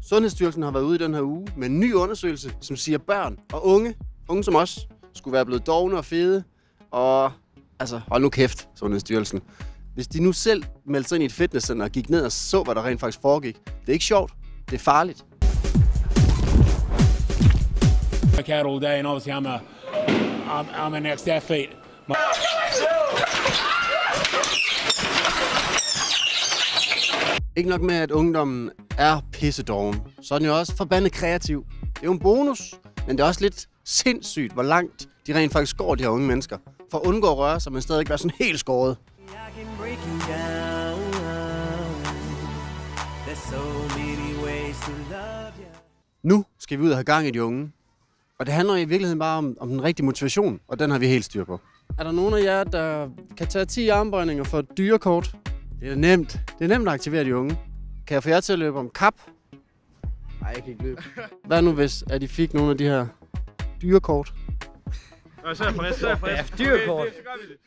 Sundhedsstyrelsen har været ude i den her uge med en ny undersøgelse, som siger, at børn og unge som os, skulle være blevet dovne og fede. Og altså, hold nu kæft, Sundhedsstyrelsen. Hvis de nu selv meldte sig ind i et fitnesscenter og gik ned og så, hvad der rent faktisk foregik. Det er ikke sjovt. Det er farligt. I work out all day, and obviously I'm an ex-athlete. Ikke nok med, at ungdommen er pissedoven, så er den jo også forbandet kreativ. Det er jo en bonus, men det er også lidt sindssygt, hvor langt de rent faktisk går, de her unge mennesker. For at undgå at røre sig, men stadig ikke være sådan helt skåret. Nu skal vi ud og have gang i de unge. Og det handler i virkeligheden bare om den rigtige motivation, og den har vi helt styr på. Er der nogen af jer, der kan tage 10 armbøjninger for et dyrekort? Det er nemt. Det er nemt at aktivere de unge. Kan jeg få jer til at løbe om kap? Nej, jeg kan ikke løbe. Hvad nu hvis, at I fik nogle af de her dyrekort? Så er jeg frisk. Dyrekort.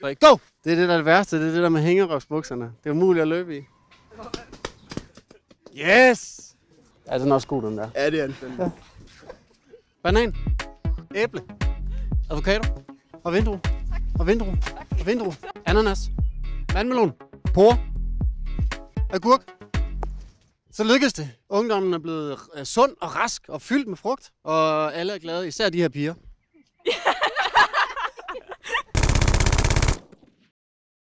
Go! Det er det, der er det værste. Det er det der med hængerøvsbukserne. Det er umuligt at løbe i. Yes! Ja, den er også god, den der. Ja, det er en fandme. Ja. Banan. Æble. Avocado. Og vindrue. Og vindrue. Og vindrue. Ananas. Vandmelon. Porre. Agurk. Så lykkedes det. Ungdommen er blevet sund og rask og fyldt med frugt. Og alle er glade, især de her piger.